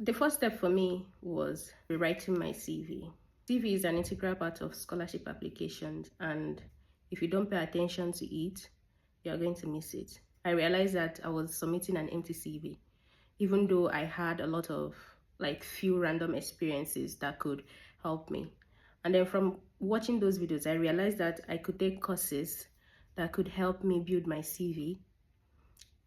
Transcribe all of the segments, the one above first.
The first step for me was rewriting my CV. CV is an integral part of scholarship applications, and if you don't pay attention to it, you're going to miss it. I realized that I was submitting an empty CV, even though I had a lot of few random experiences that could help me. And then from watching those videos, I realized that I could take courses that could help me build my CV.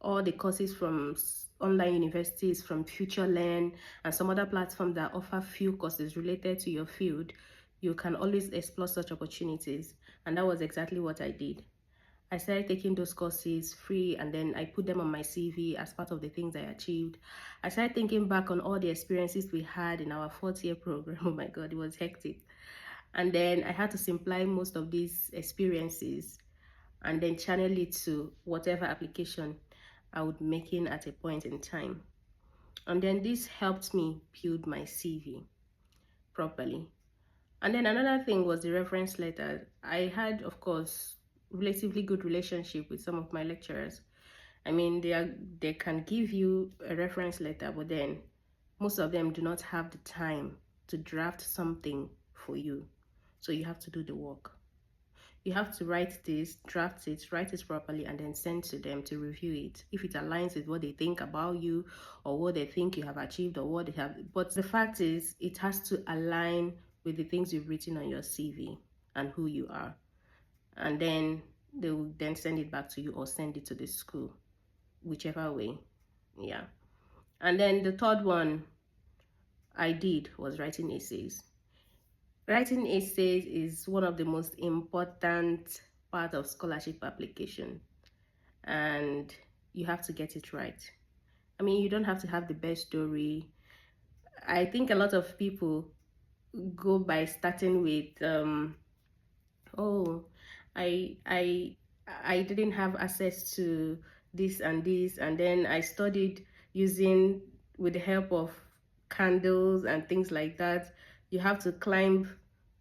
All the courses from online universities, from FutureLearn, and some other platforms that offer few courses related to your field, you can always explore such opportunities. And that was exactly what I did. I started taking those courses free, and then I put them on my CV as part of the things I achieved. I started thinking back on all the experiences we had in our fourth year program. Oh my God, it was hectic. And then I had to simplify most of these experiences and then channel it to whatever application I would making at a point in time. And then this helped me build my CV properly. And then another thing was the reference letter. I had, of course, relatively good relationship with some of my lecturers. I mean, they can give you a reference letter, but then most of them do not have the time to draft something for you. So you have to do the work. You have to write this, draft it, write it properly, and then send to them to review it. If it aligns with what they think about you or what they think you have achieved or what they have. But the fact is, it has to align with the things you've written on your CV and who you are. And then they will then send it back to you or send it to the school, whichever way. Yeah. And then the third one I did was writing essays. Writing essays is one of the most important part of scholarship application, and you have to get it right. I mean, you don't have to have the best story. I think a lot of people go by starting with oh, I I I didn't have access to this and this, and then I studied using with the help of candles and things like that. You have to climb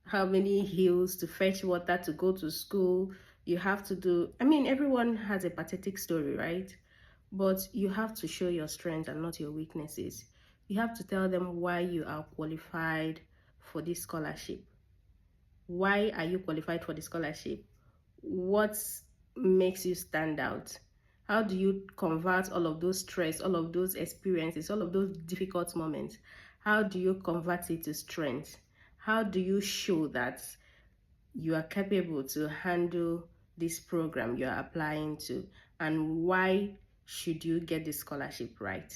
how many hills to fetch water to go to school. You have to do, I mean, everyone has a pathetic story, right? But you have to show your strengths and not your weaknesses. You have to tell them why you are qualified for this scholarship. Why are you qualified for the scholarship? What makes you stand out? How do you convert all of those stress, all of those experiences, all of those difficult moments? How do you convert it to strength? How do you show that you are capable to handle this program you're applying to? And why should you get the scholarship right?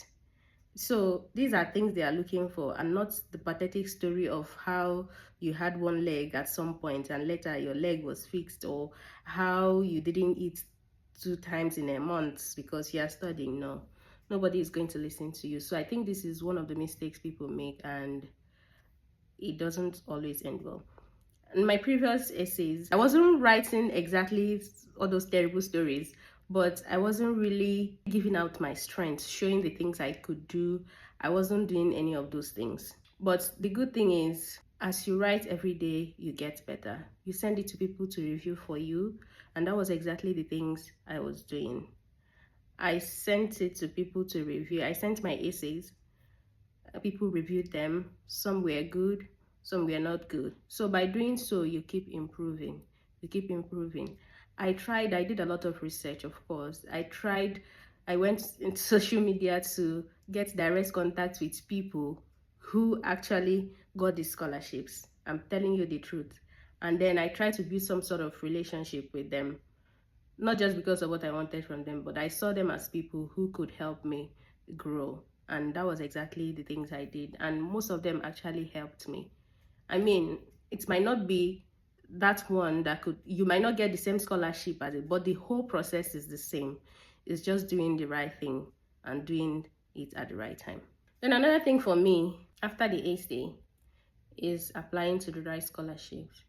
So these are things they are looking for, and not the pathetic story of how you had one leg at some point and later your leg was fixed, or how you didn't eat 2 times in a month because you are studying. No, nobody is going to listen to you. So I think this is one of the mistakes people make, and it doesn't always end well. In my previous essays, I wasn't writing exactly all those terrible stories, but I wasn't really giving out my strength, showing the things I could do. I wasn't doing any of those things. But the good thing is, as you write every day, you get better. You send it to people to review for you, and that was exactly the things I was doing. I sent it to people to review. I sent my essays. People reviewed them. Some were good, some were not good. So by doing so, you keep improving. You keep improving. I did a lot of research, of course. I went into social media to get direct contact with people who actually got the scholarships. I'm telling you the truth. And then I tried to build some sort of relationship with them, not just because of what I wanted from them, but I saw them as people who could help me grow. And that was exactly the things I did. And most of them actually helped me. I mean, it might not be that one that you might not get the same scholarship as it, but the whole process is the same. It's just doing the right thing and doing it at the right time. Then another thing for me after the essay is applying to the right scholarships.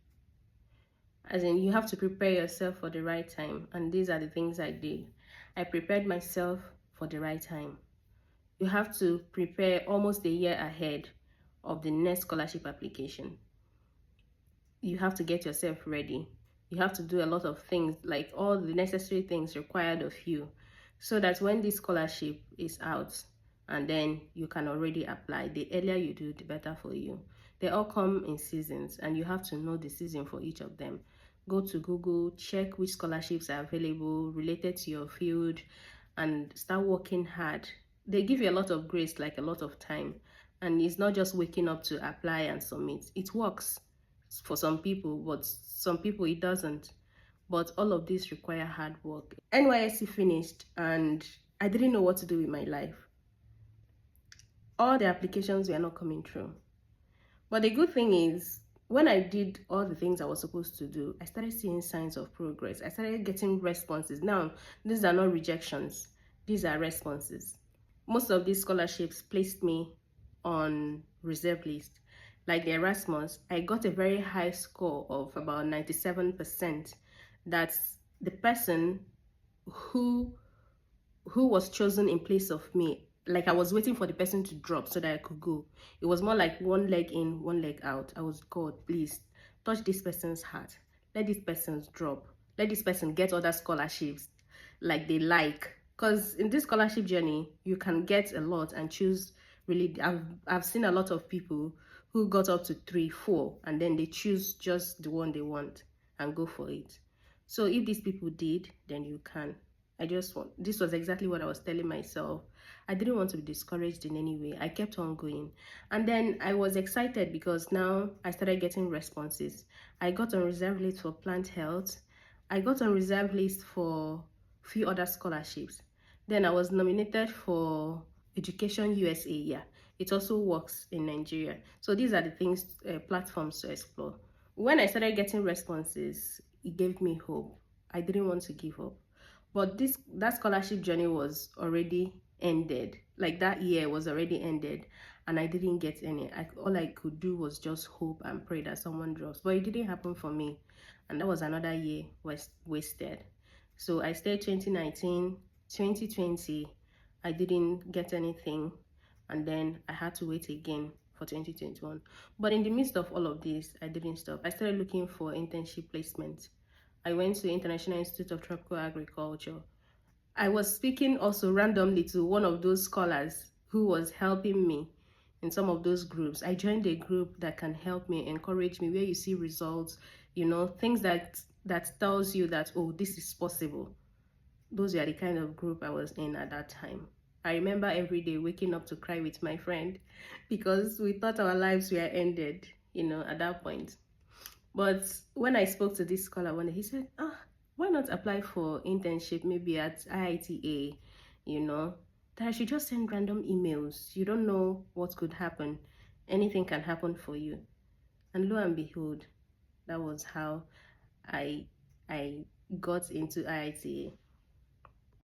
As in, you have to prepare yourself for the right time, and these are the things I did. I prepared myself for the right time. You have to prepare almost a year ahead of the next scholarship application. You have to get yourself ready. You have to do a lot of things, like all the necessary things required of you, so that when this scholarship is out and then you can already apply. The earlier you do, the better for you. They all come in seasons, and you have to know the season for each of them. Go to Google, check which scholarships are available related to your field, and start working hard. They give you a lot of grace, like a lot of time, and it's not just waking up to apply and submit. It works for some people, but some people it doesn't. But all of this require hard work. NYSC finished, and I didn't know what to do with my life. All the applications were not coming through. But the good thing is, when I did all the things I was supposed to do, I started seeing signs of progress. I started getting responses. Now, these are not rejections. These are responses. Most of these scholarships placed me on reserve list. Like the Erasmus, I got a very high score of about 97%. That's the person who was chosen in place of me. Like, I was waiting for the person to drop so that I could go. It was more like one leg in, one leg out. I was, God, please touch this person's heart. Let this person drop. Let this person get other scholarships like they like. Because in this scholarship journey, you can get a lot and choose really. I've seen a lot of people who got up to 3, 4, and then they choose just the one they want and go for it. So if these people did, then you can. This was exactly what I was telling myself. I didn't want to be discouraged in any way. I kept on going. And then I was excited because now I started getting responses. I got on reserve list for plant health. I got on reserve list for a few other scholarships. Then I was nominated for Education USA. Yeah, it also works in Nigeria. So these are the things, platforms to explore. When I started getting responses, it gave me hope. I didn't want to give up. But that scholarship journey was already ended. Like, that year was already ended, and I didn't get any. All I could do was just hope and pray that someone drops. But it didn't happen for me, and that was another year wasted. So I stayed 2019, 2020. I didn't get anything, and then I had to wait again for 2021. But in the midst of all of this, I didn't stop. I started looking for internship placement. I went to International Institute of Tropical Agriculture. I was speaking also randomly to one of those scholars who was helping me in some of those groups. I joined a group that can help me, encourage me, where you see results, things that tells you that, oh, this is possible. Those were the kind of group I was in at that time. I remember every day waking up to cry with my friend because we thought our lives were ended, at that point. But when I spoke to this scholar one day, he said, why not apply for internship maybe at IITA, that I should just send random emails. You don't know what could happen. Anything can happen for you. And lo and behold, that was how I got into IITA.